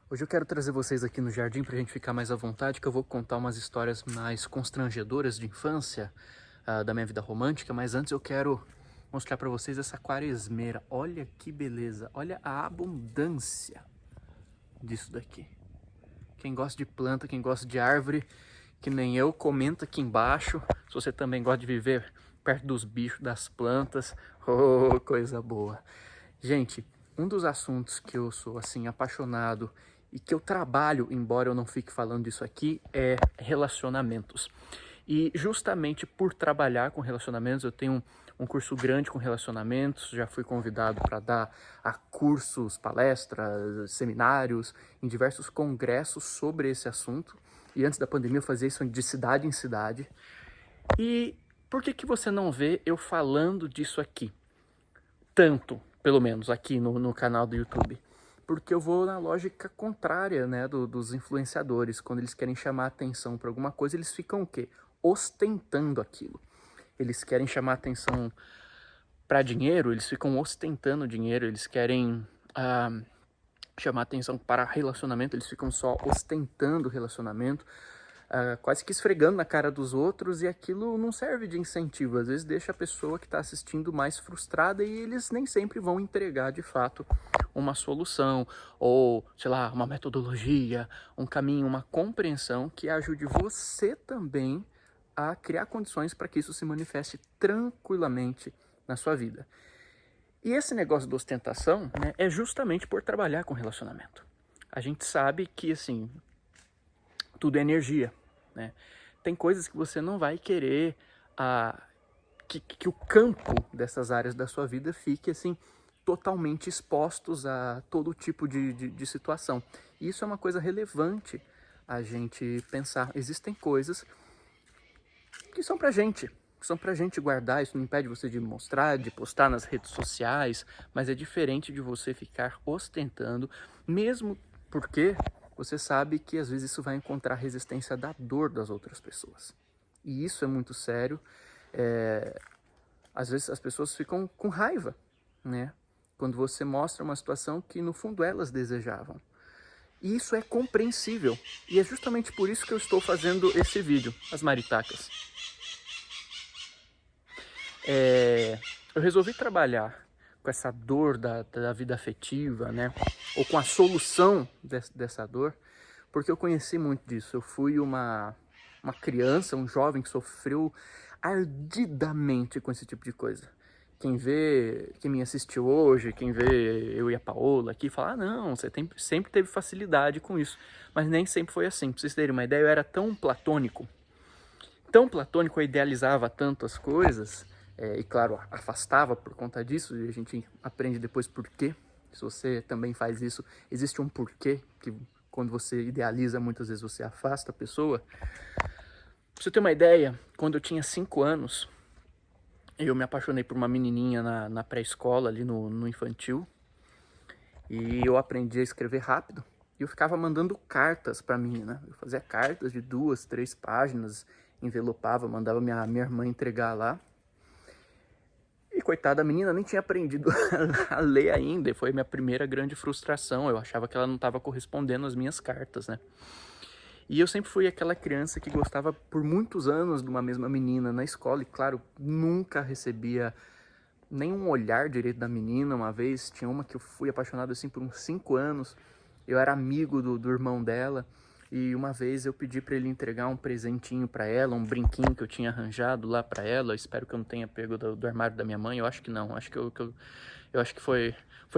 Hoje eu quero trazer vocês aqui no jardim pra gente ficar mais à vontade, que eu vou contar umas histórias mais constrangedoras de infância, da minha vida romântica, mas antes eu quero mostrar pra vocês essa quaresmeira. Olha que beleza, olha a abundância disso daqui. Quem gosta de planta, quem gosta de árvore, que nem eu, comenta aqui embaixo se você também gosta de viver perto dos bichos, das plantas. Oh, coisa boa. Gente, um dos assuntos que eu sou assim apaixonado e que eu trabalho, embora eu não fique falando disso aqui, é relacionamentos. E justamente por trabalhar com relacionamentos, eu tenho um curso grande com relacionamentos, já fui convidado para dar a cursos, palestras, seminários, em diversos congressos sobre esse assunto. E antes da pandemia eu fazia isso de cidade em cidade. E por que você não vê eu falando disso aqui? Tanto, pelo menos aqui no canal do YouTube. Porque eu vou na lógica contrária, né, dos influenciadores. Quando eles querem chamar atenção para alguma coisa, eles ficam o quê? Ostentando aquilo. Eles querem chamar atenção para dinheiro, eles ficam ostentando dinheiro. Eles querem chamar atenção para relacionamento, eles ficam só ostentando relacionamento. Quase que esfregando na cara dos outros, e aquilo não serve de incentivo. Às vezes deixa a pessoa que está assistindo mais frustrada e eles nem sempre vão entregar de fato uma solução ou, sei lá, uma metodologia, um caminho, uma compreensão que ajude você também a criar condições para que isso se manifeste tranquilamente na sua vida. E esse negócio da ostentação, né, é justamente por trabalhar com relacionamento. A gente sabe que, assim, tudo é energia, né? Tem coisas que você não vai querer que o campo dessas áreas da sua vida fique assim totalmente expostos a todo tipo de situação. E isso é uma coisa relevante a gente pensar. Existem coisas que são pra gente, guardar. Isso não impede você de mostrar, de postar nas redes sociais, mas é diferente de você ficar ostentando, mesmo porque você sabe que às vezes isso vai encontrar resistência da dor das outras pessoas. E isso é muito sério. Às vezes as pessoas ficam com raiva, né? Quando você mostra uma situação que no fundo elas desejavam. E isso é compreensível. E é justamente por isso que eu estou fazendo esse vídeo, as maritacas. Eu resolvi trabalhar com essa dor da vida afetiva, né? Ou com a solução dessa dor, porque eu conheci muito disso. Eu fui uma criança, um jovem que sofreu ardidamente com esse tipo de coisa. Quem me assistiu hoje, quem vê eu e a Paola aqui, fala, não, você sempre teve facilidade com isso. Mas nem sempre foi assim. Pra vocês terem uma ideia, eu era tão platônico, eu idealizava tanto as coisas, e claro, afastava por conta disso, e a gente aprende depois por quê. Se você também faz isso, existe um porquê, que quando você idealiza, muitas vezes você afasta a pessoa. Pra você ter uma ideia, quando eu tinha 5 anos, eu me apaixonei por uma menininha na pré-escola, ali no infantil, e eu aprendi a escrever rápido, e eu ficava mandando cartas pra menina. Eu fazia cartas de 2, 3 páginas, envelopava, mandava minha irmã entregar lá. E coitada, a menina nem tinha aprendido a ler ainda, e foi a minha primeira grande frustração. Eu achava que ela não estava correspondendo às minhas cartas, né? E eu sempre fui aquela criança que gostava por muitos anos de uma mesma menina na escola, e claro, nunca recebia nenhum olhar direito da menina. Uma vez tinha uma que eu fui apaixonado assim por uns 5 anos, eu era amigo do irmão dela, e uma vez eu pedi para ele entregar um presentinho para ela, um brinquinho que eu tinha arranjado lá para ela. Eu espero que eu não tenha pego do armário da minha mãe, eu acho que não, eu acho que foi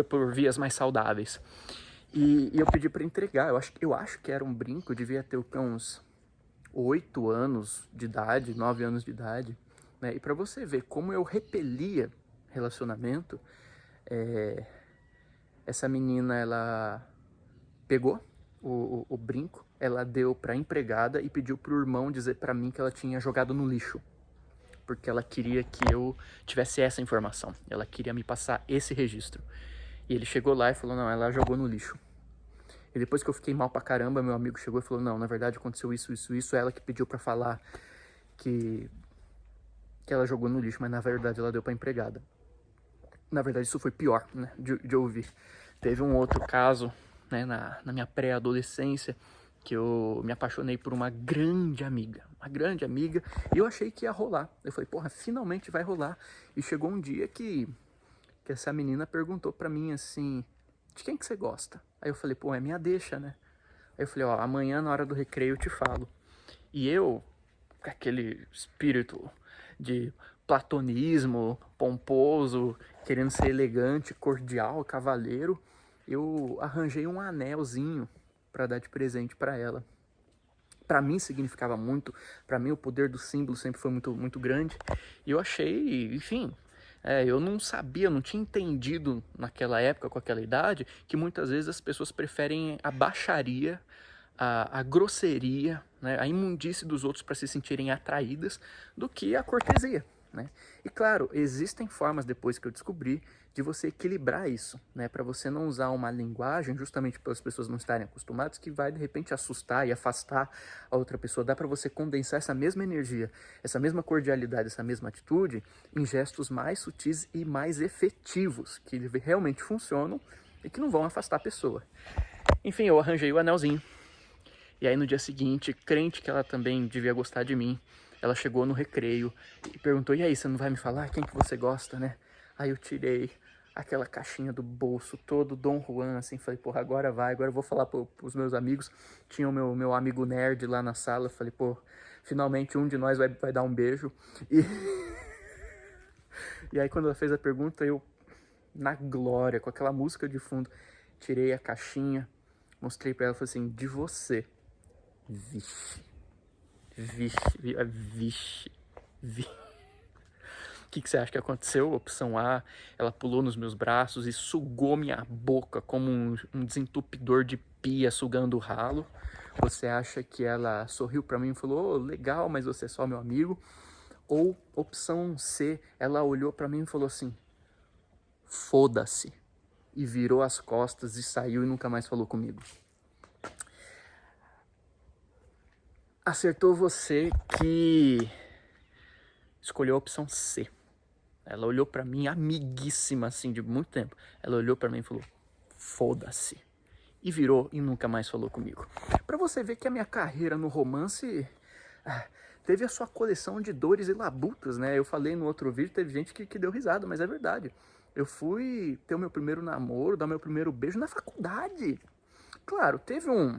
por vias mais saudáveis. E eu pedi para entregar, eu acho que era um brinco, eu devia ter uns 8 anos de idade, 9 anos de idade, né? E para você ver como eu repelia relacionamento, essa menina, ela pegou o brinco, ela deu pra empregada e pediu pro irmão dizer pra mim que ela tinha jogado no lixo, porque ela queria que eu tivesse essa informação, ela queria me passar esse registro. E ele chegou lá e falou, não, ela jogou no lixo. E depois que eu fiquei mal pra caramba, meu amigo chegou e falou, não, na verdade aconteceu isso, ela que pediu pra falar que ela jogou no lixo, mas na verdade ela deu pra empregada. Na verdade isso foi pior, né, de ouvir. Teve um outro caso né, na minha pré-adolescência, que eu me apaixonei por uma grande amiga, e eu achei que ia rolar. Eu falei, porra, finalmente vai rolar. E chegou um dia que essa menina perguntou pra mim assim, de quem que você gosta? Aí eu falei, pô, é minha deixa, né? Aí eu falei, ó, amanhã na hora do recreio eu te falo. E eu, com aquele espírito de platonismo, pomposo, querendo ser elegante, cordial, cavaleiro, eu arranjei um anelzinho para dar de presente para ela. Para mim significava muito, para mim o poder do símbolo sempre foi muito, muito grande. E eu achei, enfim, eu não sabia, não tinha entendido naquela época, com aquela idade, que muitas vezes as pessoas preferem a baixaria, a grosseria, né, a imundície dos outros para se sentirem atraídas, do que a cortesia, né? E claro, existem formas, depois que eu descobri, de você equilibrar isso, né, para você não usar uma linguagem, justamente para as pessoas não estarem acostumadas, que vai de repente assustar e afastar a outra pessoa. Dá para você condensar essa mesma energia, essa mesma cordialidade, essa mesma atitude em gestos mais sutis e mais efetivos, que realmente funcionam e que não vão afastar a pessoa. Enfim, eu arranjei o anelzinho. E aí no dia seguinte, crente que ela também devia gostar de mim, ela chegou no recreio e perguntou, e aí, você não vai me falar quem que você gosta, né? Aí eu tirei aquela caixinha do bolso, todo Dom Juan, assim, falei, porra, agora vai, agora eu vou falar pros meus amigos. Tinha o meu amigo nerd lá na sala, falei, pô, finalmente um de nós vai dar um beijo. E, e aí quando ela fez a pergunta, eu, na glória, com aquela música de fundo, tirei a caixinha, mostrei pra ela, falei assim, de você. Vixe. O que você acha que aconteceu? Opção A, ela pulou nos meus braços e sugou minha boca como um desentupidor de pia sugando o ralo. Você acha que ela sorriu pra mim e falou, oh, legal, mas você é só meu amigo? Ou opção C, ela olhou pra mim e falou assim, foda-se. E virou as costas e saiu e nunca mais falou comigo. Acertou você que escolheu a opção C. Ela olhou pra mim, amiguíssima, assim, de muito tempo. Ela olhou pra mim e falou, foda-se. E virou e nunca mais falou comigo. Pra você ver que a minha carreira no romance teve a sua coleção de dores e labutas, né? Eu falei no outro vídeo, teve gente que deu risada, mas é verdade. Eu fui ter o meu primeiro namoro, dar meu primeiro beijo na faculdade. Claro, teve um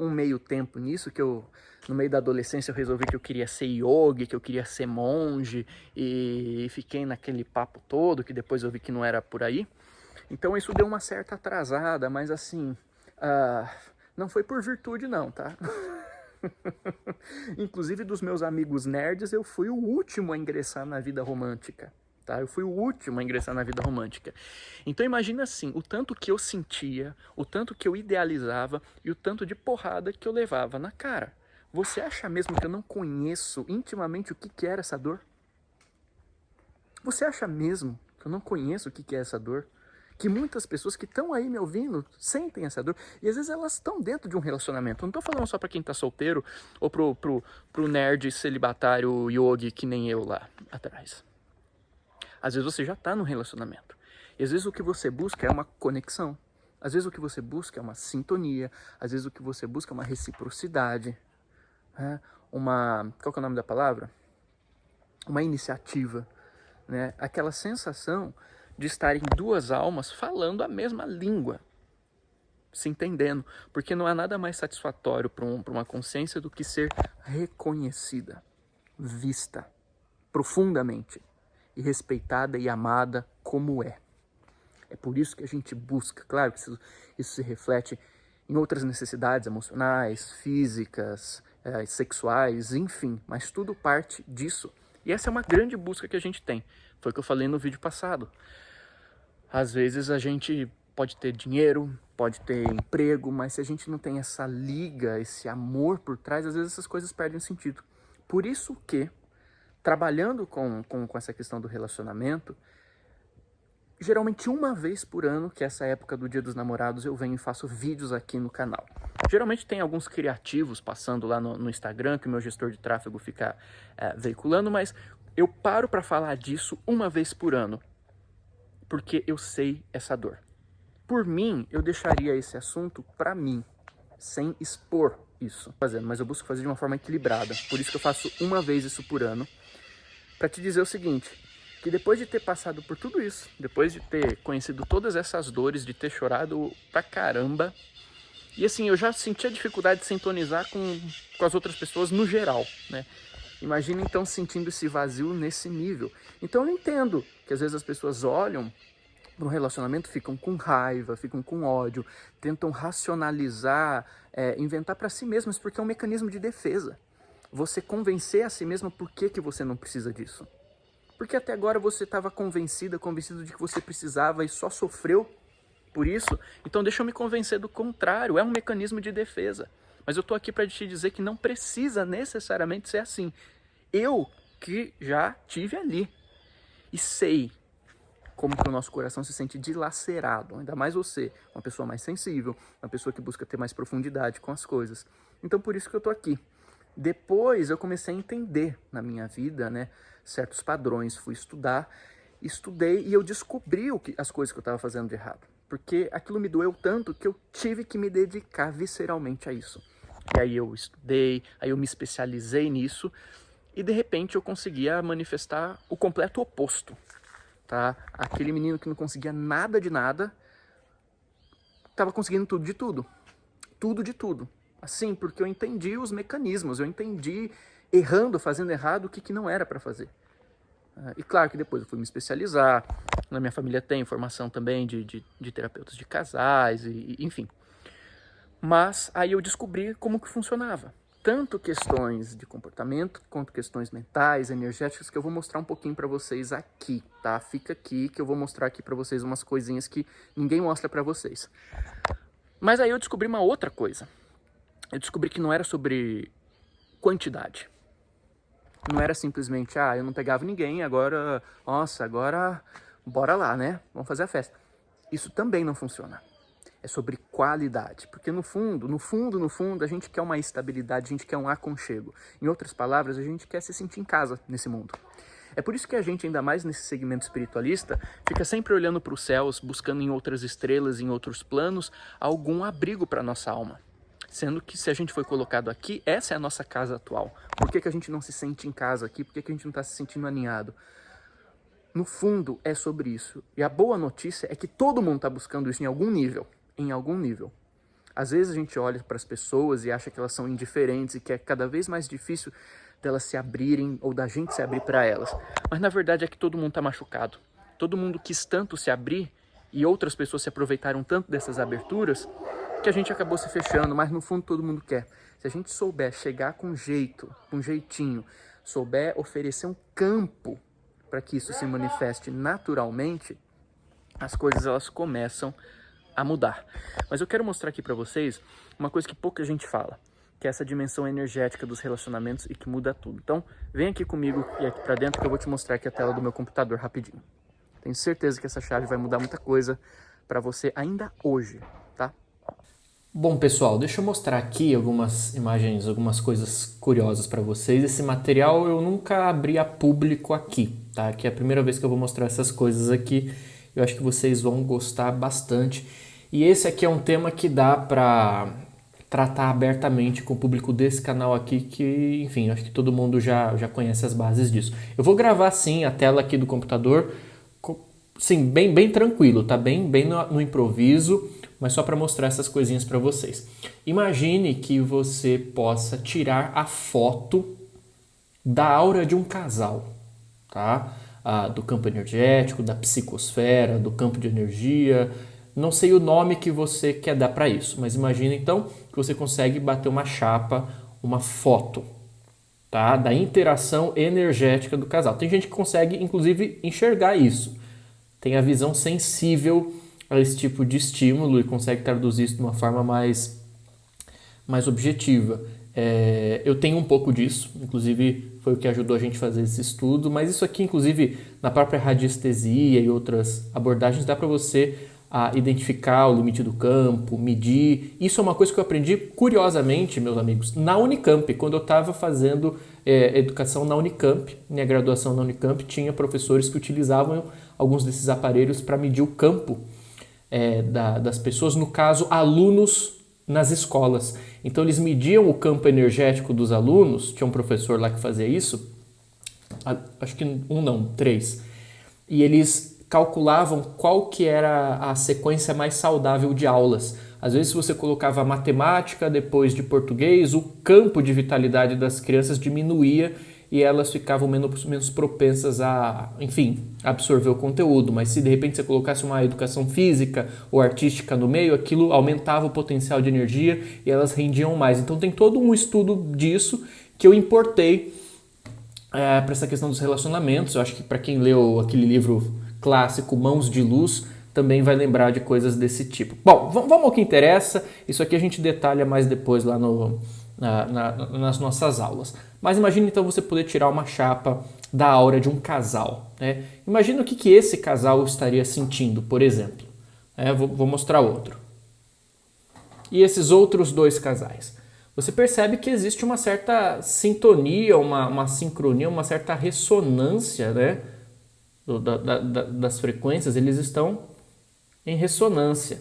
meio tempo nisso, que eu, no meio da adolescência, eu resolvi que eu queria ser yogi, que eu queria ser monge, e fiquei naquele papo todo, que depois eu vi que não era por aí. Então isso deu uma certa atrasada, mas assim, não foi por virtude não, tá? Inclusive dos meus amigos nerds, eu fui o último a ingressar na vida romântica. Tá? Eu fui o último a ingressar na vida romântica. Então imagina assim, o tanto que eu sentia, o tanto que eu idealizava e o tanto de porrada que eu levava na cara. Você acha mesmo que eu não conheço intimamente o que era essa dor? Você acha mesmo que eu não conheço o que é essa dor? Que muitas pessoas que estão aí me ouvindo sentem essa dor. E às vezes elas estão dentro de um relacionamento. Eu não tô falando só pra quem tá solteiro ou pro nerd celibatário yogi que nem eu lá atrás. Às vezes você já está num relacionamento. E às vezes o que você busca é uma conexão. Às vezes o que você busca é uma sintonia. Às vezes o que você busca é uma reciprocidade. Né? Qual que é o nome da palavra? Uma iniciativa. Né? Aquela sensação de estarem duas almas falando a mesma língua. Se entendendo. Porque não há nada mais satisfatório para uma consciência do que ser reconhecida. Vista. Profundamente. E respeitada e amada como é. É por isso que a gente busca, claro que isso se reflete em outras necessidades emocionais, físicas, sexuais, enfim, mas tudo parte disso. E essa é uma grande busca que a gente tem. Foi o que eu falei no vídeo passado. Às vezes a gente pode ter dinheiro, pode ter emprego, mas se a gente não tem essa liga, esse amor por trás, às vezes essas coisas perdem sentido. Por isso que trabalhando com essa questão do relacionamento, geralmente uma vez por ano, que é essa época do Dia dos Namorados, eu venho e faço vídeos aqui no canal. Geralmente tem alguns criativos passando lá no Instagram, que o meu gestor de tráfego fica veiculando, mas eu paro para falar disso uma vez por ano, porque eu sei essa dor. Por mim, eu deixaria esse assunto para mim, sem expor isso. Mas eu busco fazer de uma forma equilibrada. Por isso que eu faço uma vez isso por ano. Para te dizer o seguinte, que depois de ter passado por tudo isso, depois de ter conhecido todas essas dores, de ter chorado pra caramba, e assim, eu já senti a dificuldade de sintonizar com as outras pessoas no geral, né? Imagina então sentindo esse vazio nesse nível. Então eu entendo que às vezes as pessoas olham para um relacionamento, ficam com raiva, ficam com ódio, tentam racionalizar, inventar para si mesmas, porque é um mecanismo de defesa. Você convencer a si mesmo por que você não precisa disso. Porque até agora você estava convencido de que você precisava e só sofreu por isso. Então deixa eu me convencer do contrário, é um mecanismo de defesa. Mas eu tô aqui para te dizer que não precisa necessariamente ser assim. Eu que já tive ali e sei como que o nosso coração se sente dilacerado. Ainda mais você, uma pessoa mais sensível, uma pessoa que busca ter mais profundidade com as coisas. Então por isso que eu tô aqui. Depois eu comecei a entender na minha vida, né, certos padrões, fui estudei e eu descobri as coisas que eu estava fazendo de errado. Porque aquilo me doeu tanto que eu tive que me dedicar visceralmente a isso. E aí eu estudei, aí eu me especializei nisso e de repente eu conseguia manifestar o completo oposto. Tá? Aquele menino que não conseguia nada de nada, estava conseguindo tudo de tudo. Tudo de tudo. Assim, porque eu entendi os mecanismos, eu entendi errando, fazendo errado, o que não era para fazer. E claro que depois eu fui me especializar, na minha família tem formação também de terapeutas de casais, enfim. Mas aí eu descobri como que funcionava. Tanto questões de comportamento, quanto questões mentais, energéticas, que eu vou mostrar um pouquinho para vocês aqui, tá? Fica aqui que eu vou mostrar aqui para vocês umas coisinhas que ninguém mostra para vocês. Mas aí eu descobri uma outra coisa. Eu descobri que não era sobre quantidade. Não era simplesmente, eu não pegava ninguém, agora, bora lá, né? Vamos fazer a festa. Isso também não funciona. É sobre qualidade, porque no fundo, a gente quer uma estabilidade, a gente quer um aconchego. Em outras palavras, a gente quer se sentir em casa nesse mundo. É por isso que a gente, ainda mais nesse segmento espiritualista, fica sempre olhando para os céus, buscando em outras estrelas, em outros planos, algum abrigo para nossa alma. Sendo que se a gente foi colocado aqui, essa é a nossa casa atual. Por que a gente não se sente em casa aqui? Por que a gente não está se sentindo aninhado? No fundo, é sobre isso. E a boa notícia é que todo mundo está buscando isso em algum nível. Em algum nível. Às vezes a gente olha para as pessoas e acha que elas são indiferentes e que é cada vez mais difícil delas se abrirem ou da gente se abrir para elas. Mas na verdade é que todo mundo está machucado. Todo mundo quis tanto se abrir e outras pessoas se aproveitaram tanto dessas aberturas que a gente acabou se fechando, mas no fundo todo mundo quer. Se a gente souber chegar com jeito, com jeitinho, souber oferecer um campo para que isso se manifeste naturalmente, as coisas elas começam a mudar. Mas eu quero mostrar aqui para vocês uma coisa que pouca gente fala, que é essa dimensão energética dos relacionamentos e que muda tudo. Então, vem aqui comigo e aqui para dentro que eu vou te mostrar aqui a tela do meu computador rapidinho. Tenho certeza que essa chave vai mudar muita coisa para você ainda hoje, tá? Bom, pessoal, deixa eu mostrar aqui algumas imagens, algumas coisas curiosas para vocês. Esse material eu nunca abri a público aqui, tá? Que é a primeira vez que eu vou mostrar essas coisas aqui. Eu acho que vocês vão gostar bastante. E esse aqui é um tema que dá para tratar abertamente com o público desse canal aqui, que, enfim, acho que todo mundo já conhece as bases disso. Eu vou gravar, sim, a tela aqui do computador, sim, bem tranquilo, tá? Bem no improviso, mas só para mostrar essas coisinhas para vocês. Imagine que você possa tirar a foto da aura de um casal, tá? Do campo energético, da psicosfera, do campo de energia. Não sei o nome que você quer dar para isso, mas imagina então que você consegue bater uma chapa, uma foto, tá? Da interação energética do casal. Tem gente que consegue, inclusive, enxergar isso. Tem a visão sensível a esse tipo de estímulo e consegue traduzir isso de uma forma mais objetiva. Eu tenho um pouco disso, inclusive foi o que ajudou a gente a fazer esse estudo, mas isso aqui, inclusive, na própria radiestesia e outras abordagens, dá para você identificar o limite do campo, medir. Isso é uma coisa que eu aprendi, curiosamente, meus amigos, na Unicamp. Quando eu estava fazendo educação na Unicamp, minha graduação na Unicamp, tinha professores que utilizavam alguns desses aparelhos para medir o campo das pessoas, no caso, alunos nas escolas. Então eles mediam o campo energético dos alunos, tinha um professor lá que fazia isso, acho que três, e eles calculavam qual que era a sequência mais saudável de aulas. Às vezes, se você colocava matemática depois de português, o campo de vitalidade das crianças diminuía e elas ficavam menos propensas a, enfim, absorver o conteúdo. Mas se de repente você colocasse uma educação física ou artística no meio, aquilo aumentava o potencial de energia e elas rendiam mais. Então tem todo um estudo disso que eu importei para essa questão dos relacionamentos. Eu acho que para quem leu aquele livro clássico Mãos de Luz, também vai lembrar de coisas desse tipo. Bom, vamos ao que interessa. Isso aqui a gente detalha mais depois lá nas nossas aulas. Mas imagine então você poder tirar uma chapa da aura de um casal, né? Imagina o que esse casal estaria sentindo, por exemplo. Vou mostrar outro. E esses outros dois casais. Você percebe que existe uma certa sintonia, uma sincronia, uma certa ressonância, né? Das frequências, eles estão em ressonância.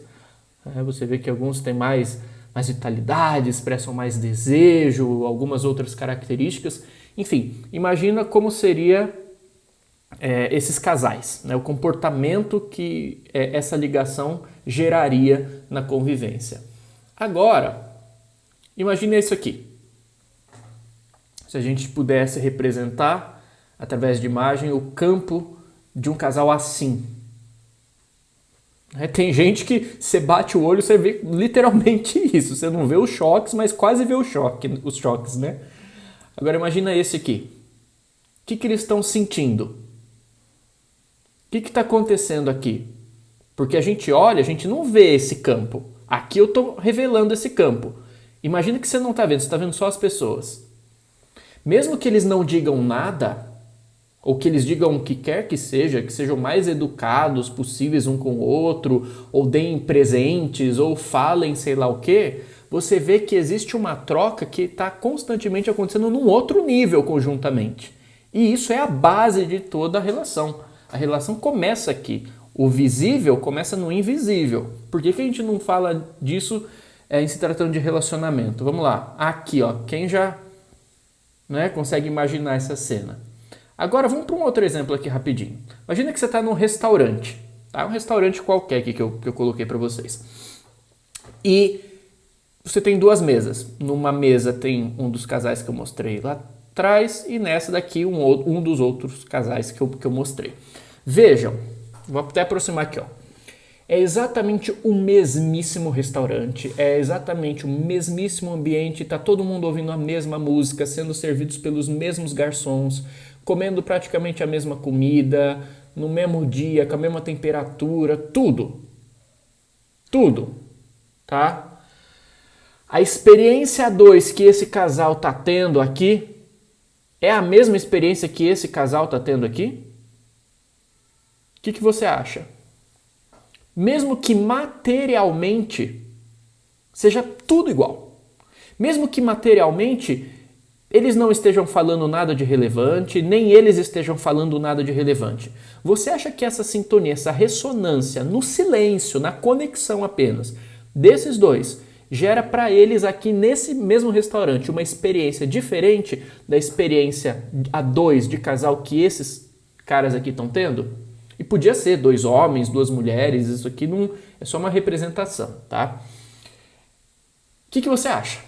Você vê que alguns têm mais vitalidade, expressam mais desejo, algumas outras características. Enfim, imagina como seria esses casais, né? O comportamento que essa ligação geraria na convivência. Agora, imagine isso aqui. Se a gente pudesse representar, através de imagem, o campo de um casal assim. Tem gente que você bate o olho, você vê literalmente isso. Você não vê os choques, mas quase vê os choques, né? Agora imagina esse aqui. O que eles estão sentindo? O que está acontecendo aqui? Porque a gente olha, a gente não vê esse campo. Aqui eu estou revelando esse campo. Imagina que você não está vendo, você está vendo só as pessoas. Mesmo que eles não digam nada, ou que eles digam o que quer que sejam mais educados possíveis um com o outro, ou deem presentes, ou falem sei lá o quê, você vê que existe uma troca que está constantemente acontecendo num outro nível conjuntamente. E isso é a base de toda a relação. A relação começa aqui. O visível começa no invisível. Por que a gente não fala disso em se tratando de relacionamento? Vamos lá. Aqui, ó, quem já consegue imaginar essa cena? Agora vamos para um outro exemplo aqui rapidinho. Imagina que você está num restaurante, tá? Um restaurante qualquer aqui que eu coloquei para vocês. E você tem duas mesas. Numa mesa tem um dos casais que eu mostrei lá atrás e nessa daqui um dos outros casais que eu mostrei. Vejam, vou até aproximar aqui, ó. É exatamente o mesmíssimo restaurante, é exatamente o mesmíssimo ambiente, está todo mundo ouvindo a mesma música, sendo servidos pelos mesmos garçons, comendo praticamente a mesma comida, no mesmo dia, com a mesma temperatura, tudo. Tudo, tá? A experiência a dois que esse casal está tendo aqui é a mesma experiência que esse casal está tendo aqui? O que você acha? Mesmo que materialmente seja tudo igual. Mesmo que materialmente eles não estejam falando nada de relevante, nem eles estejam falando nada de relevante. Você acha que essa sintonia, essa ressonância no silêncio, na conexão apenas desses dois, gera para eles aqui nesse mesmo restaurante uma experiência diferente da experiência a dois de casal que esses caras aqui estão tendo? E podia ser dois homens, duas mulheres, isso aqui não é só uma representação, tá? O que você acha?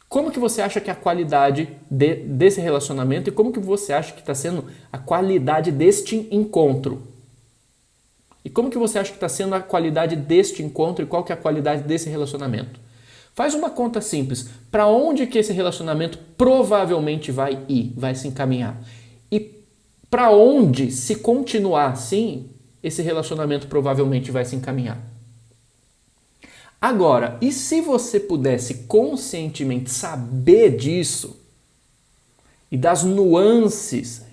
Como que você acha que é a qualidade desse relacionamento e como que você acha que está sendo a qualidade deste encontro? E como que você acha que está sendo a qualidade deste encontro e qual que é a qualidade desse relacionamento? Faz uma conta simples. Para onde que esse relacionamento provavelmente vai ir, vai se encaminhar? E para onde, se continuar assim, esse relacionamento provavelmente vai se encaminhar? Agora, e se você pudesse conscientemente saber disso e das nuances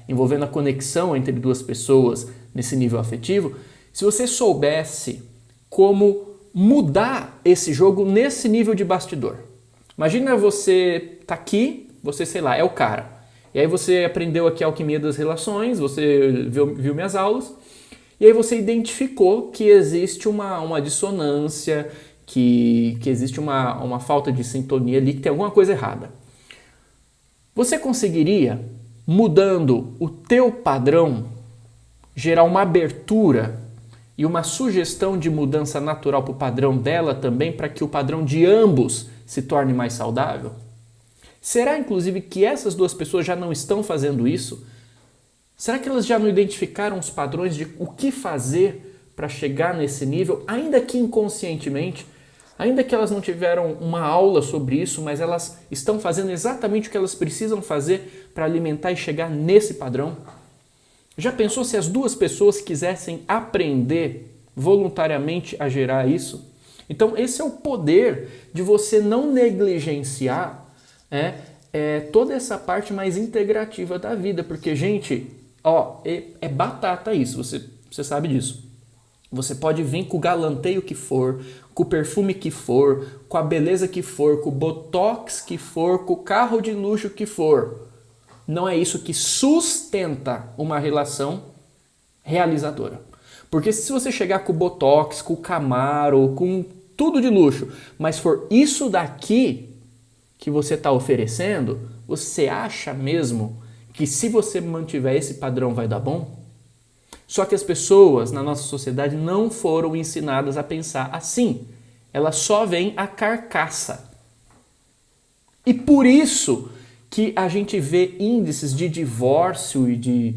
envolvendo a conexão entre duas pessoas nesse nível afetivo, se você soubesse como mudar esse jogo nesse nível de bastidor? Imagina você tá aqui, você, sei lá, é o cara. E aí você aprendeu aqui a alquimia das relações, você viu minhas aulas, E aí você identificou que existe uma dissonância, que existe uma falta de sintonia ali, que tem alguma coisa errada. Você conseguiria, mudando o teu padrão, gerar uma abertura e uma sugestão de mudança natural para o padrão dela também, para que o padrão de ambos se torne mais saudável? Será, inclusive, que essas duas pessoas já não estão fazendo isso? Será que elas já não identificaram os padrões de o que fazer para chegar nesse nível, ainda que inconscientemente, ainda que elas não tiveram uma aula sobre isso, mas elas estão fazendo exatamente o que elas precisam fazer para alimentar e chegar nesse padrão? Já pensou se as duas pessoas quisessem aprender voluntariamente a gerar isso? Então esse é o poder de você não negligenciar toda essa parte mais integrativa da vida, porque, gente, é batata isso, você sabe disso. Você pode vir com o galanteio que for, com o perfume que for, com a beleza que for, com o botox que for, com o carro de luxo que for. Não é isso que sustenta uma relação realizadora. Porque se você chegar com o botox, com o Camaro, com tudo de luxo, mas for isso daqui que você está oferecendo, você acha mesmo que se você mantiver esse padrão vai dar bom? Só que as pessoas na nossa sociedade não foram ensinadas a pensar assim. Elas só veem a carcaça. E por isso que a gente vê índices de divórcio e de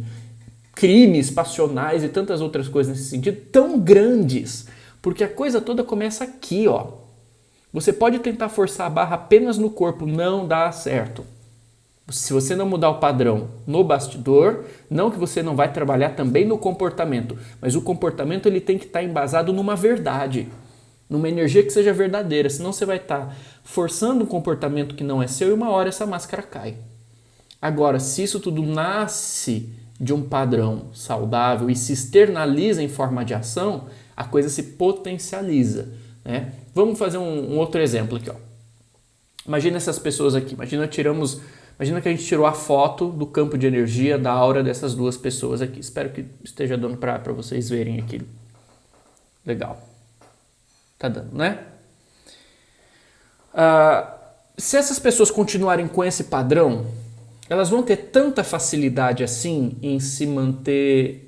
crimes passionais e tantas outras coisas nesse sentido tão grandes. Porque a coisa toda começa aqui, ó. Você pode tentar forçar a barra apenas no corpo, não dá certo. Se você não mudar o padrão no bastidor, não que você não vai trabalhar também no comportamento, mas o comportamento ele tem que estar embasado numa verdade, numa energia que seja verdadeira, senão você vai estar forçando um comportamento que não é seu e uma hora essa máscara cai. Agora, se isso tudo nasce de um padrão saudável e se externaliza em forma de ação, a coisa se potencializa, né? Vamos fazer um outro exemplo aqui, ó. Imagina essas pessoas aqui, imagina que a gente tirou a foto do campo de energia, da aura dessas duas pessoas aqui. Espero que esteja dando para vocês verem aqui. Legal. Tá dando, né? Se essas pessoas continuarem com esse padrão, elas vão ter tanta facilidade assim em se manter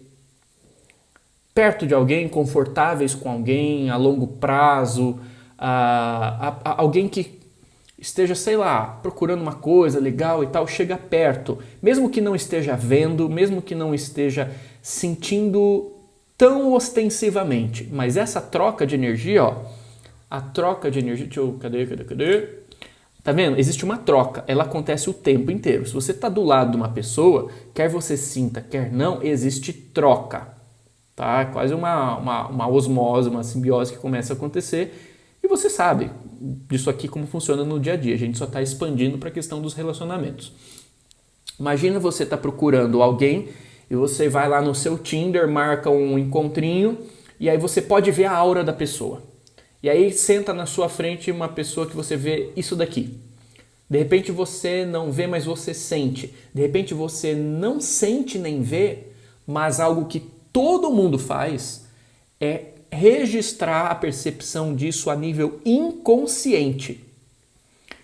perto de alguém, confortáveis com alguém, a longo prazo, alguém que esteja, sei lá, procurando uma coisa legal e tal, chega perto, mesmo que não esteja vendo, mesmo que não esteja sentindo tão ostensivamente, mas essa troca de energia, ó, a troca de energia, cadê? Tá vendo? Existe uma troca, ela acontece o tempo inteiro. Se você tá do lado de uma pessoa, quer você sinta, quer não, existe troca, tá? É quase uma osmose, uma simbiose que começa a acontecer. E você sabe disso aqui como funciona no dia a dia. A gente só está expandindo para a questão dos relacionamentos. Imagina você tá procurando alguém e você vai lá no seu Tinder, marca um encontrinho e aí você pode ver a aura da pessoa. E aí senta na sua frente uma pessoa que você vê isso daqui. De repente você não vê, mas você sente. De repente você não sente nem vê, mas algo que todo mundo faz é registrar a percepção disso a nível inconsciente.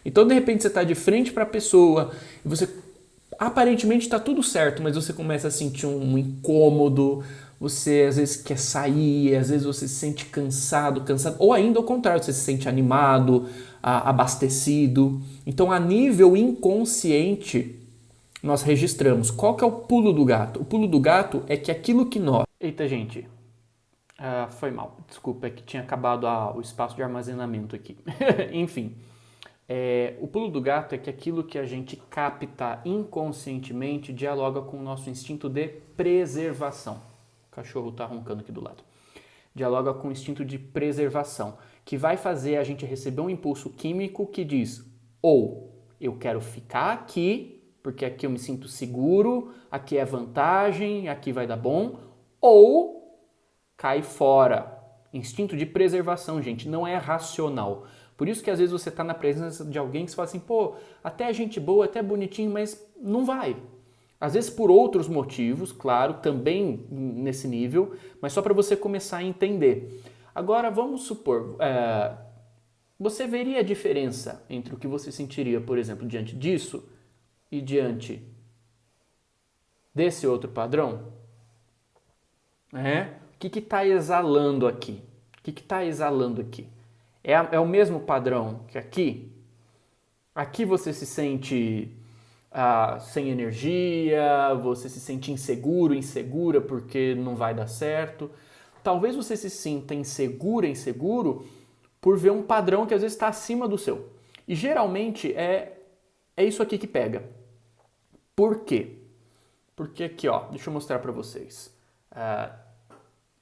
Então, de repente, você está de frente para a pessoa e você aparentemente está tudo certo, mas você começa a sentir um incômodo, você às vezes quer sair, às vezes você se sente cansado, ou ainda ao contrário, você se sente animado, abastecido. Então, a nível inconsciente, nós registramos. Qual que é o pulo do gato? O pulo do gato é que aquilo que nós... Eita, gente... foi mal, desculpa, é que tinha acabado o espaço de armazenamento aqui. Enfim, o pulo do gato é que aquilo que a gente capta inconscientemente dialoga com o nosso instinto de preservação. O cachorro tá roncando aqui do lado. Dialoga com o instinto de preservação, que vai fazer a gente receber um impulso químico que diz: ou eu quero ficar aqui, porque aqui eu me sinto seguro, aqui é vantagem, aqui vai dar bom, ou cai fora. Instinto de preservação, gente, não é racional. Por isso que às vezes você está na presença de alguém que você fala assim, pô, até é gente boa, até é bonitinho, mas não vai. Às vezes por outros motivos, claro, também nesse nível, mas só para você começar a entender. Agora, vamos supor, você veria a diferença entre o que você sentiria, por exemplo, diante disso e diante desse outro padrão? O que está exalando aqui? O que está exalando aqui? É o mesmo padrão que aqui? Aqui você se sente sem energia, você se sente inseguro, insegura porque não vai dar certo. Talvez você se sinta insegura, inseguro por ver um padrão que às vezes está acima do seu. E geralmente é isso aqui que pega. Por quê? Porque aqui, ó, deixa eu mostrar para vocês.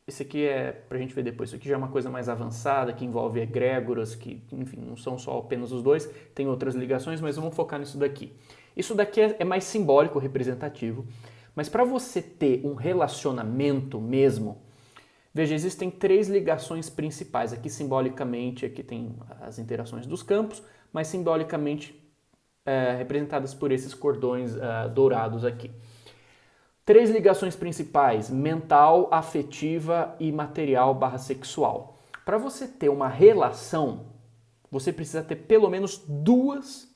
Esse aqui é pra gente ver depois. Isso aqui já é uma coisa mais avançada, que envolve egrégoras, que, enfim, não são só apenas os dois, tem outras ligações, mas vamos focar nisso daqui. Isso daqui é mais simbólico, representativo, mas para você ter um relacionamento mesmo, veja, existem 3 ligações principais. Aqui simbolicamente, aqui tem as interações dos campos, mas simbolicamente representadas por esses cordões dourados aqui. 3 ligações principais: mental, afetiva e material/sexual. Para você ter uma relação, você precisa ter pelo menos 2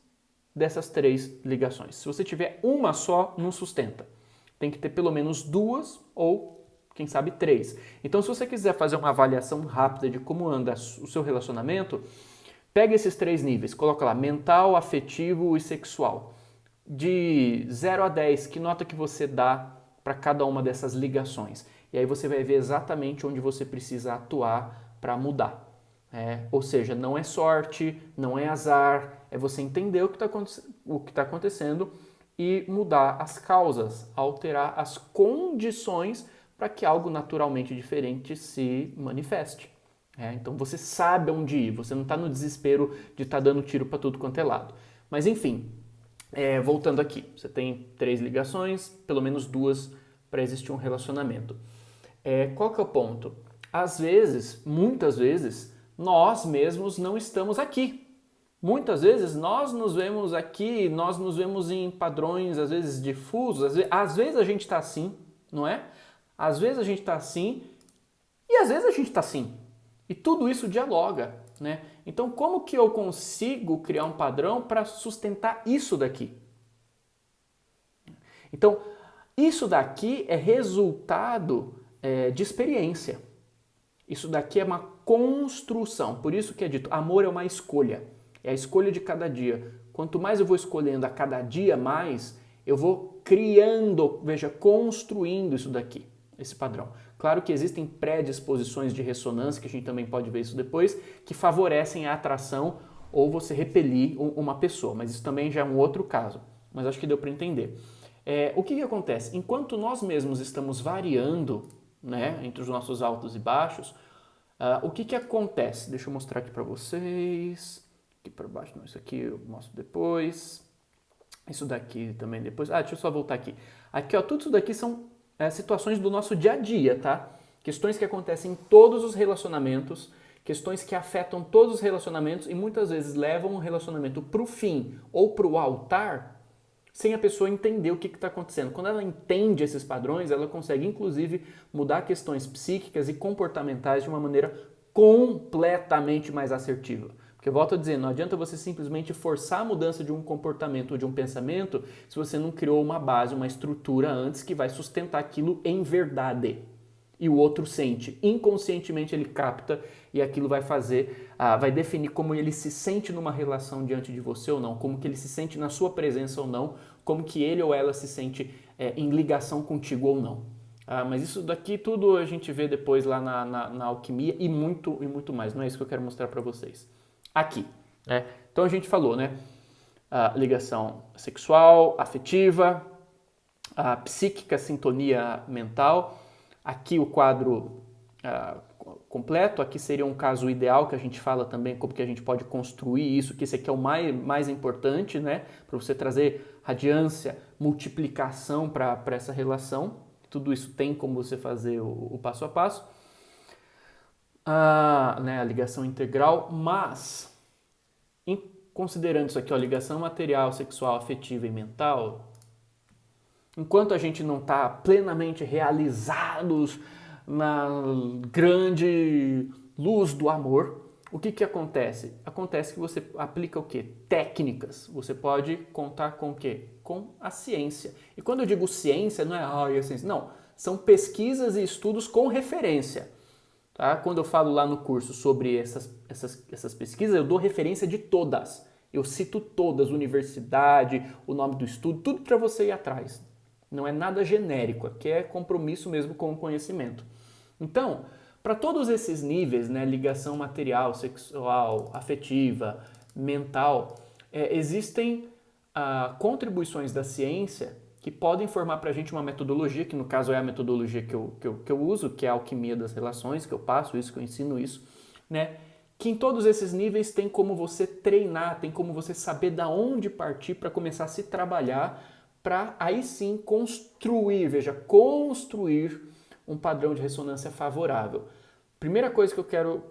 dessas 3 ligações. Se você tiver uma só, não sustenta. Tem que ter pelo menos 2 ou, quem sabe, 3. Então, se você quiser fazer uma avaliação rápida de como anda o seu relacionamento, pega esses 3 níveis, coloca lá: mental, afetivo e sexual. De 0 a 10, que nota que você dá para cada uma dessas ligações? E aí você vai ver exatamente onde você precisa atuar para mudar. Ou seja, não é sorte, não é azar, é você entender o que está acontecendo e mudar as causas, alterar as condições para que algo naturalmente diferente se manifeste. Então você sabe onde ir, você não está no desespero de estar dando tiro para tudo quanto é lado. Mas enfim, voltando aqui, você tem 3 ligações, pelo menos 2 para existir um relacionamento. Qual que é o ponto? Às vezes, muitas vezes, nós mesmos não estamos aqui. Muitas vezes nós nos vemos aqui, nós nos vemos em padrões, às vezes difusos, às vezes a gente está assim, não é? Às vezes a gente está assim e às vezes a gente está assim. E tudo isso dialoga, né? Então, como que eu consigo criar um padrão para sustentar isso daqui? Então, isso daqui é resultado de experiência. Isso daqui é uma construção. Por isso que é dito, amor é uma escolha. É a escolha de cada dia. Quanto mais eu vou escolhendo a cada dia mais, eu vou criando, veja, construindo isso daqui, esse padrão. Claro que existem predisposições de ressonância, que a gente também pode ver isso depois, que favorecem a atração ou você repelir uma pessoa, mas isso também já é um outro caso. Mas acho que deu para entender. O que acontece? Enquanto nós mesmos estamos variando, né, entre os nossos altos e baixos, o que acontece? Deixa eu mostrar aqui para vocês. Aqui para baixo, não, isso aqui eu mostro depois. Isso daqui também depois. Deixa eu só voltar aqui. Aqui, ó, tudo isso daqui são situações do nosso dia a dia, tá? Questões que acontecem em todos os relacionamentos, questões que afetam todos os relacionamentos e muitas vezes levam o relacionamento para o fim ou para o altar sem a pessoa entender o que está acontecendo. Quando ela entende esses padrões, ela consegue, inclusive, mudar questões psíquicas e comportamentais de uma maneira completamente mais assertiva. Porque, eu volto a dizer, não adianta você simplesmente forçar a mudança de um comportamento ou de um pensamento se você não criou uma base, uma estrutura antes que vai sustentar aquilo em verdade. E o outro sente. Inconscientemente ele capta e aquilo vai fazer, vai definir como ele se sente numa relação diante de você ou não, como que ele se sente na sua presença ou não, como que ele ou ela se sente em ligação contigo ou não. Mas isso daqui tudo a gente vê depois lá na alquimia e muito mais. Não é isso que eu quero mostrar para vocês. Aqui. Então a gente falou, né? Ligação sexual, afetiva, psíquica, sintonia mental. Aqui o quadro completo, aqui seria um caso ideal que a gente fala também como que a gente pode construir isso, que esse aqui é o mais importante, né? Para você trazer radiância, multiplicação para essa relação. Tudo isso tem como você fazer o passo a passo. A ligação integral, mas considerando isso aqui, ó, ligação material, sexual, afetiva e mental, enquanto a gente não está plenamente realizados na grande luz do amor, o que acontece? Acontece que você aplica o quê? Técnicas. Você pode contar com o quê? Com a ciência. E quando eu digo ciência, não é a ciência, não. São pesquisas e estudos com referência. Tá? Quando eu falo lá no curso sobre essas pesquisas, eu dou referência de todas. Eu cito todas, universidade, o nome do estudo, tudo para você ir atrás. Não é nada genérico, aqui é compromisso mesmo com o conhecimento. Então, para todos esses níveis, né, ligação material, sexual, afetiva, mental, existem contribuições da ciência que podem formar para a gente uma metodologia, que no caso é a metodologia que eu uso, que é a alquimia das relações, que eu passo isso, que eu ensino isso, né? Que em todos esses níveis tem como você treinar, tem como você saber da onde partir para começar a se trabalhar, para aí sim construir um padrão de ressonância favorável. Primeira coisa que eu quero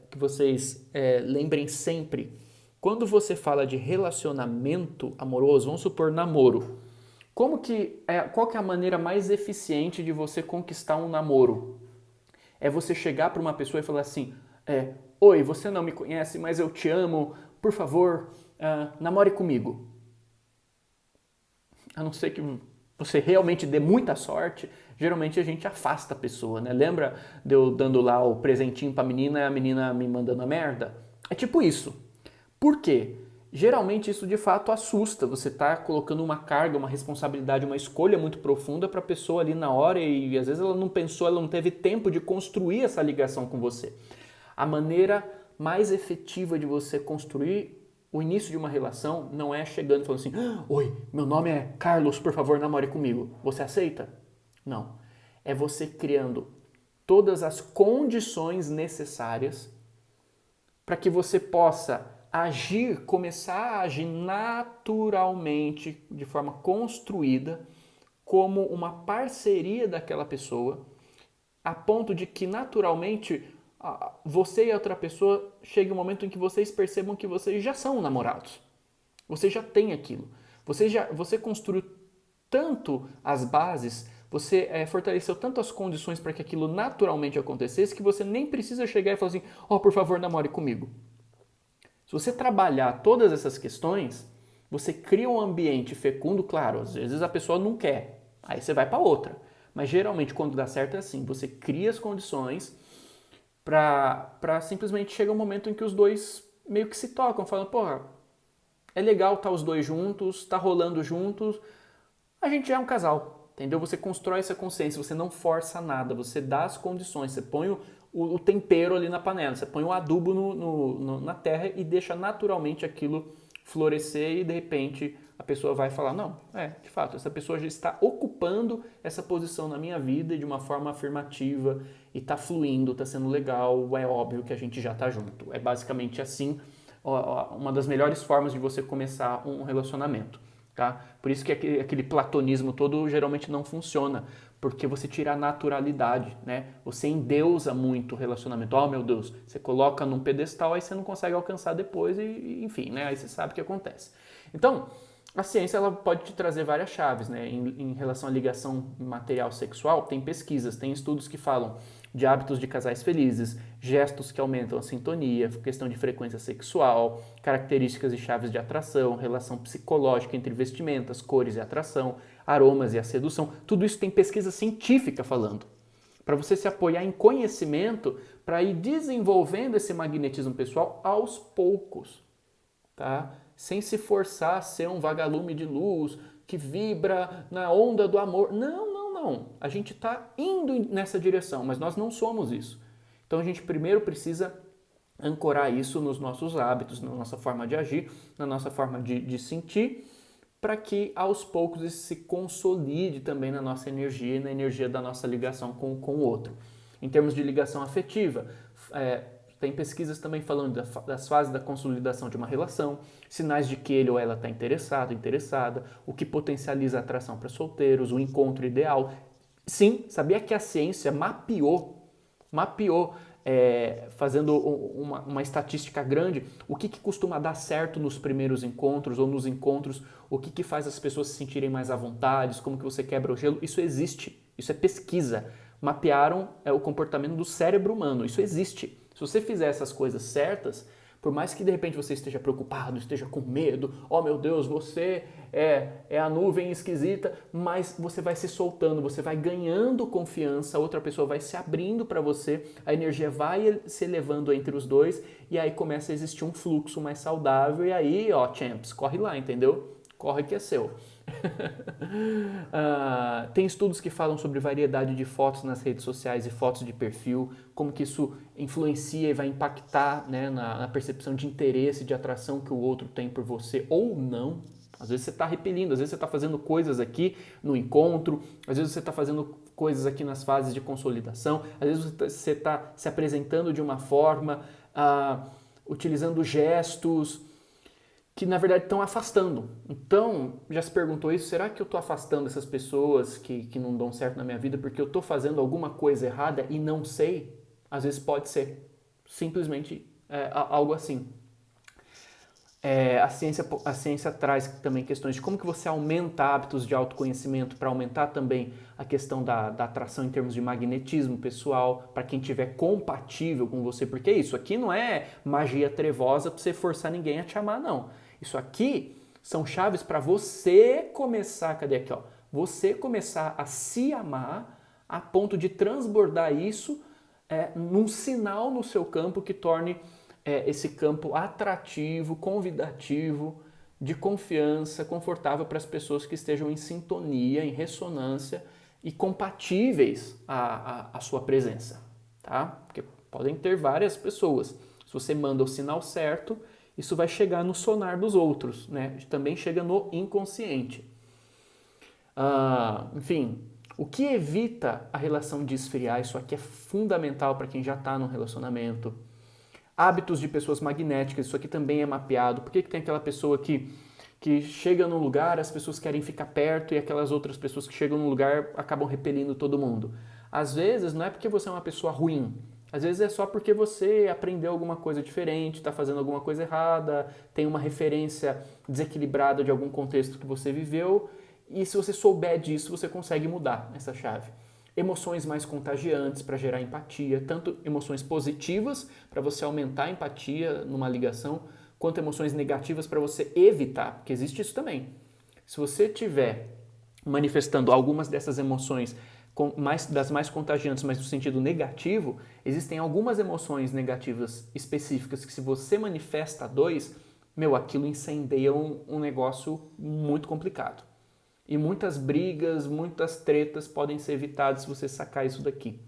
que vocês lembrem sempre, quando você fala de relacionamento amoroso, vamos supor namoro, qual que é a maneira mais eficiente de você conquistar um namoro? É você chegar para uma pessoa e falar assim, oi, você não me conhece, mas eu te amo, por favor, namore comigo. A não ser que você realmente dê muita sorte, geralmente a gente afasta a pessoa, né? Lembra de eu dando lá o presentinho pra menina e a menina me mandando a merda? É tipo isso. Por quê? Geralmente isso de fato assusta. Você tá colocando uma carga, uma responsabilidade, uma escolha muito profunda pra pessoa ali na hora e às vezes ela não pensou, ela não teve tempo de construir essa ligação com você. A maneira mais efetiva de você construir o início de uma relação não é chegando e falando assim, oi, meu nome é Carlos, por favor, namore comigo. Você aceita? Não. É você criando todas as condições necessárias para que você possa começar a agir naturalmente, de forma construída, como uma parceria daquela pessoa, a ponto de que naturalmente você e a outra pessoa chegue um momento em que vocês percebam que vocês já são namorados. Você já tem aquilo. Você construiu tanto as bases, você fortaleceu tanto as condições para que aquilo naturalmente acontecesse que você nem precisa chegar e falar assim, por favor, namore comigo. Se você trabalhar todas essas questões, você cria um ambiente fecundo, claro, às vezes a pessoa não quer, aí você vai para outra. Mas geralmente quando dá certo é assim, você cria as condições para simplesmente chegar um momento em que os dois meio que se tocam, falando, porra, é legal estar os dois juntos, tá rolando juntos, a gente já é um casal, entendeu? Você constrói essa consciência, você não força nada, você dá as condições, você põe o tempero ali na panela, você põe o adubo na terra e deixa naturalmente aquilo florescer e de repente a pessoa vai falar, não, de fato, essa pessoa já está ocupando essa posição na minha vida de uma forma afirmativa e está fluindo, está sendo legal, é óbvio que a gente já está junto. É basicamente assim, uma das melhores formas de você começar um relacionamento. Tá? Por isso que aquele platonismo todo geralmente não funciona, porque você tira a naturalidade, né? Você endeusa muito o relacionamento. Meu Deus, você coloca num pedestal, aí você não consegue alcançar depois e enfim, né? Aí você sabe o que acontece. Então, a ciência ela pode te trazer várias chaves, né? Em relação à ligação material sexual, tem pesquisas, tem estudos que falam de hábitos de casais felizes, gestos que aumentam a sintonia, questão de frequência sexual, características e chaves de atração, relação psicológica entre vestimentas, cores e atração, aromas e a sedução. Tudo isso tem pesquisa científica falando. Para você se apoiar em conhecimento, para ir desenvolvendo esse magnetismo pessoal aos poucos, tá? Sem se forçar a ser um vagalume de luz que vibra na onda do amor. Não. A gente está indo nessa direção, mas nós não somos isso. Então a gente primeiro precisa ancorar isso nos nossos hábitos, na nossa forma de agir, na nossa forma de sentir, para que aos poucos isso se consolide também na nossa energia e na energia da nossa ligação com o outro. Em termos de ligação afetiva, tem pesquisas também falando das fases da consolidação de uma relação, sinais de que ele ou ela está interessado, interessada, o que potencializa a atração para solteiros, o encontro ideal. Sim, sabia que a ciência mapeou fazendo uma estatística grande, o que costuma dar certo nos primeiros encontros ou nos encontros, o que faz as pessoas se sentirem mais à vontade, como que você quebra o gelo, isso existe, isso é pesquisa. Mapearam o comportamento do cérebro humano, isso existe. Se você fizer essas coisas certas, por mais que de repente você esteja preocupado, esteja com medo, oh meu Deus, você é a nuvem esquisita, mas você vai se soltando, você vai ganhando confiança, a outra pessoa vai se abrindo para você, a energia vai se elevando entre os dois e aí começa a existir um fluxo mais saudável e aí, ó, champs, corre lá, entendeu? Corre que é seu. Tem estudos que falam sobre variedade de fotos nas redes sociais e fotos de perfil, como que isso influencia e vai impactar, né, na percepção de interesse, de atração que o outro tem por você ou não. Às vezes você está repelindo, às vezes você está fazendo coisas aqui no encontro, às vezes você está fazendo coisas aqui nas fases de consolidação, às vezes você está se apresentando de uma forma, utilizando gestos que na verdade estão afastando. Então, já se perguntou isso, será que eu estou afastando essas pessoas que não dão certo na minha vida porque eu estou fazendo alguma coisa errada e não sei? Às vezes pode ser simplesmente algo assim. A ciência traz também questões de como que você aumenta hábitos de autoconhecimento para aumentar também a questão da atração em termos de magnetismo pessoal, para quem tiver compatível com você, porque isso aqui não é magia trevosa para você forçar ninguém a te amar, não. Isso aqui são chaves para você começar, cadê aqui, ó? Você começar a se amar a ponto de transbordar isso num sinal no seu campo que torne esse campo atrativo, convidativo, de confiança, confortável para as pessoas que estejam em sintonia, em ressonância e compatíveis à sua presença, tá? Porque podem ter várias pessoas. Se você manda o sinal certo, isso vai chegar no sonar dos outros, né? Também chega no inconsciente. Enfim, o que evita a relação de esfriar, isso aqui é fundamental para quem já está no relacionamento. Hábitos de pessoas magnéticas, isso aqui também é mapeado. Por que tem aquela pessoa que chega num lugar, as pessoas querem ficar perto e aquelas outras pessoas que chegam num lugar acabam repelindo todo mundo? Às vezes não é porque você é uma pessoa ruim, às vezes é só porque você aprendeu alguma coisa diferente, está fazendo alguma coisa errada, tem uma referência desequilibrada de algum contexto que você viveu e se você souber disso, você consegue mudar essa chave. Emoções mais contagiantes para gerar empatia, tanto emoções positivas para você aumentar a empatia numa ligação, quanto emoções negativas para você evitar, porque existe isso também. Se você estiver manifestando algumas dessas emoções das mais contagiantes, mas no sentido negativo, existem algumas emoções negativas específicas que se você manifesta aquilo incendeia um negócio muito complicado. E muitas brigas, muitas tretas podem ser evitadas se você sacar isso daqui.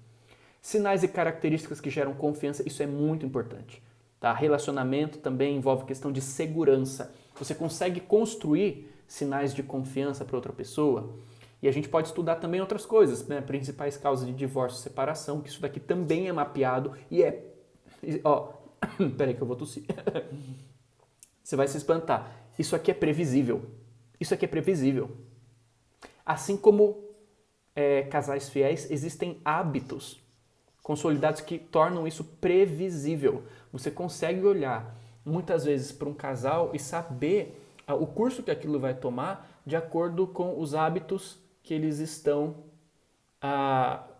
Sinais e características que geram confiança, isso é muito importante. Tá? Relacionamento também envolve questão de segurança. Você consegue construir sinais de confiança para outra pessoa? E a gente pode estudar também outras coisas, né? Principais causas de divórcio e separação, que isso daqui também é mapeado e peraí que eu vou tossir. Você vai se espantar. Isso aqui é previsível. Isso aqui é previsível. Assim como casais fiéis, existem hábitos consolidados que tornam isso previsível. Você consegue olhar muitas vezes para um casal e saber o curso que aquilo vai tomar de acordo com os hábitos que eles estão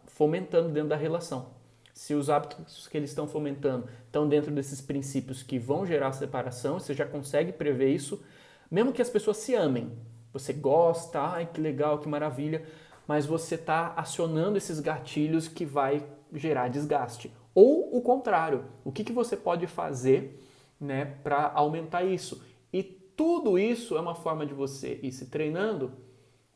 fomentando dentro da relação. Se os hábitos que eles estão fomentando estão dentro desses princípios que vão gerar separação, você já consegue prever isso, mesmo que as pessoas se amem. Você gosta, ai que legal, que maravilha, mas você está acionando esses gatilhos que vai gerar desgaste. Ou o contrário, o que você pode fazer, né, para aumentar isso? E tudo isso é uma forma de você ir se treinando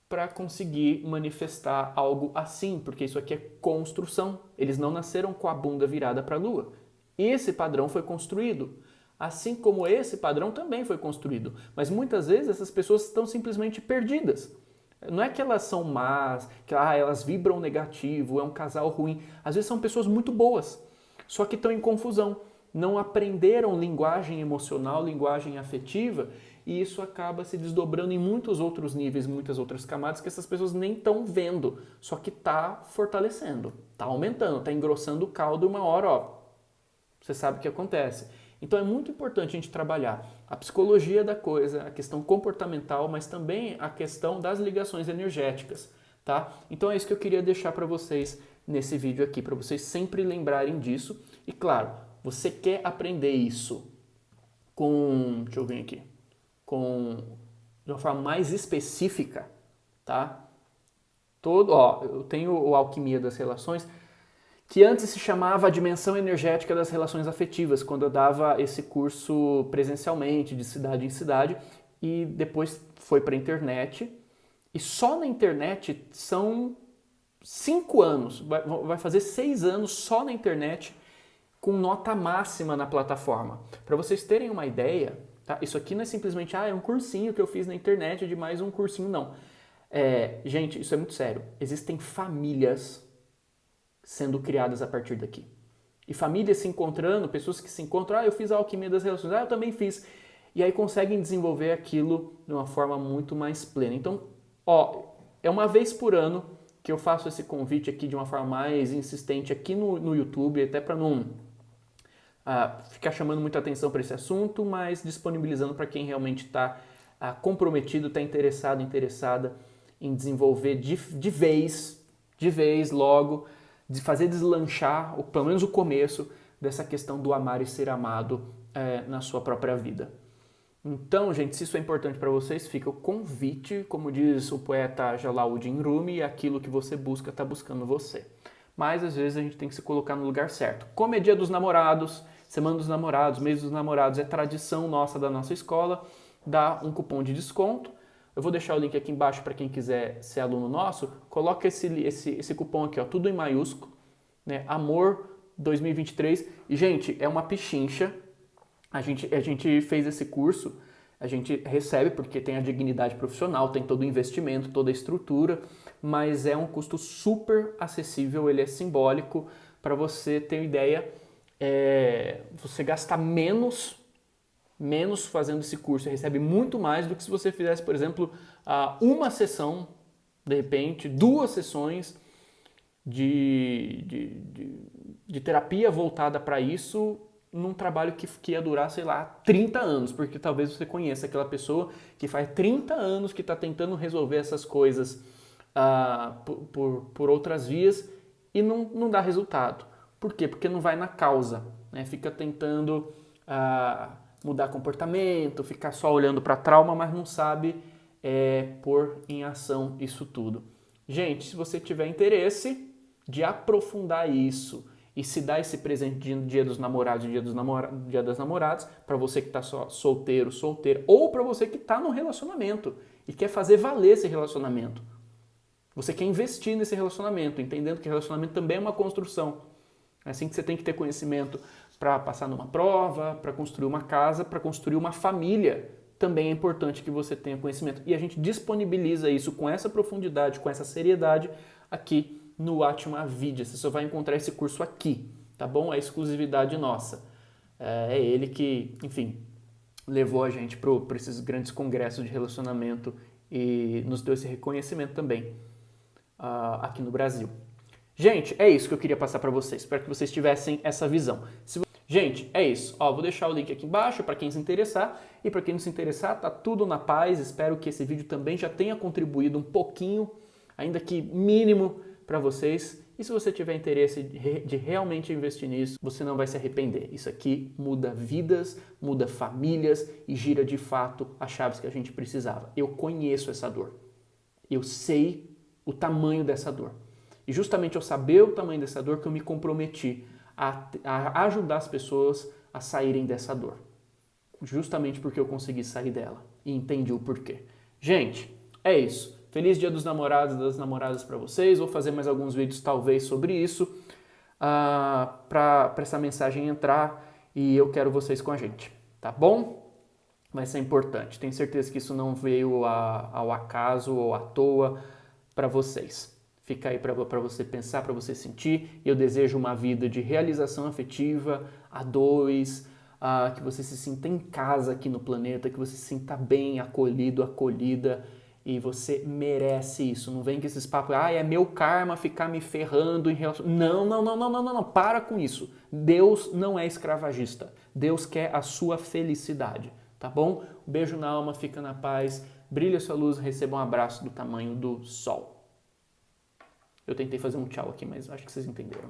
para conseguir manifestar algo assim, porque isso aqui é construção. Eles não nasceram com a bunda virada para a lua. Esse padrão foi construído. Assim como esse padrão também foi construído. Mas muitas vezes essas pessoas estão simplesmente perdidas. Não é que elas são más, que elas vibram negativo, é um casal ruim. Às vezes são pessoas muito boas, só que estão em confusão. Não aprenderam linguagem emocional, linguagem afetiva, e isso acaba se desdobrando em muitos outros níveis, muitas outras camadas que essas pessoas nem estão vendo. Só que está fortalecendo, está aumentando, está engrossando o caldo, uma hora, Você sabe o que acontece. Então é muito importante a gente trabalhar a psicologia da coisa, a questão comportamental, mas também a questão das ligações energéticas, tá? Então é isso que eu queria deixar para vocês nesse vídeo aqui, para vocês sempre lembrarem disso. E claro, você quer aprender isso deixa eu ver aqui, de uma forma mais específica, tá? Eu tenho o Alquimia das Relações, que antes se chamava a dimensão energética das relações afetivas, quando eu dava esse curso presencialmente, de cidade em cidade, e depois foi para a internet. E só na internet são 5 anos, vai fazer 6 anos só na internet, com nota máxima na plataforma. Para vocês terem uma ideia, tá? Isso aqui não é simplesmente é um cursinho que eu fiz na internet de mais um cursinho, não. Gente, isso é muito sério. Existem famílias sendo criadas a partir daqui. E famílias se encontrando, pessoas que se encontram, eu fiz a alquimia das relações, eu também fiz. E aí conseguem desenvolver aquilo de uma forma muito mais plena. Então, é uma vez por ano que eu faço esse convite aqui de uma forma mais insistente aqui no YouTube, até para não ficar chamando muita atenção para esse assunto, mas disponibilizando para quem realmente está comprometido, está interessado, interessada em desenvolver de vez logo, de fazer deslanchar, ou pelo menos o começo, dessa questão do amar e ser amado na sua própria vida. Então, gente, se isso é importante para vocês, fica o convite, como diz o poeta Jalaluddin Rumi, aquilo que você busca está buscando você. Mas, às vezes, a gente tem que se colocar no lugar certo. Como é Dia dos Namorados, Semana dos Namorados, Mês dos Namorados, é tradição nossa da nossa escola, dá um cupom de desconto. Eu vou deixar o link aqui embaixo para quem quiser ser aluno nosso. Coloca esse cupom aqui, tudo em maiúsculo, né? Amor 2023. E, gente, é uma pichincha. A gente fez esse curso, a gente recebe porque tem a dignidade profissional, tem todo o investimento, toda a estrutura, mas é um custo super acessível, ele é simbólico. Para você ter ideia, você gasta menos fazendo esse curso, você recebe muito mais do que se você fizesse, por exemplo, uma sessão, de repente, 2 sessões de terapia voltada para isso, num trabalho que ia durar, sei lá, 30 anos, porque talvez você conheça aquela pessoa que faz 30 anos que está tentando resolver essas coisas por outras vias e não dá resultado. Por quê? Porque não vai na causa, né? Fica tentando mudar comportamento, ficar só olhando para trauma, mas não sabe pôr em ação isso tudo. Gente, se você tiver interesse de aprofundar isso e se dar esse presente de Dia dos Namorados e Dia das Namoradas, para você que está só solteira, ou para você que está no relacionamento e quer fazer valer esse relacionamento. Você quer investir nesse relacionamento, entendendo que relacionamento também é uma construção. É assim que você tem que ter conhecimento para passar numa prova, para construir uma casa, para construir uma família. Também é importante que você tenha conhecimento. E a gente disponibiliza isso com essa profundidade, com essa seriedade aqui no Atma Vidya. Você só vai encontrar esse curso aqui, tá bom? É exclusividade nossa. É ele que, enfim, levou a gente para esses grandes congressos de relacionamento e nos deu esse reconhecimento também aqui no Brasil. Gente, é isso que eu queria passar para vocês. Espero que vocês tivessem essa visão. Gente, é isso. Vou deixar o link aqui embaixo para quem se interessar. E para quem não se interessar, tá tudo na paz. Espero que esse vídeo também já tenha contribuído um pouquinho, ainda que mínimo, para vocês. E se você tiver interesse de realmente investir nisso, você não vai se arrepender. Isso aqui muda vidas, muda famílias e gira de fato as chaves que a gente precisava. Eu conheço essa dor. Eu sei o tamanho dessa dor. E justamente ao saber o tamanho dessa dor que eu me comprometi a ajudar as pessoas a saírem dessa dor. Justamente porque eu consegui sair dela e entendi o porquê. Gente, é isso. Feliz Dia dos Namorados e das Namoradas para vocês. Vou fazer mais alguns vídeos talvez sobre isso para essa mensagem entrar e eu quero vocês com a gente, tá bom? Vai ser importante. Tenho certeza que isso não veio ao acaso ou à toa para vocês. Fica aí para você pensar, para você sentir. Eu desejo uma vida de realização afetiva, a dois, que você se sinta em casa aqui no planeta, que você se sinta bem, acolhido, acolhida E você merece isso. Não vem com esses papos, é meu karma ficar me ferrando em relação... Não. Para com isso. Deus não é escravagista. Deus quer a sua felicidade, tá bom? Beijo na alma, fica na paz. Brilha sua luz, receba um abraço do tamanho do sol. Eu tentei fazer um tchau aqui, mas acho que vocês entenderam.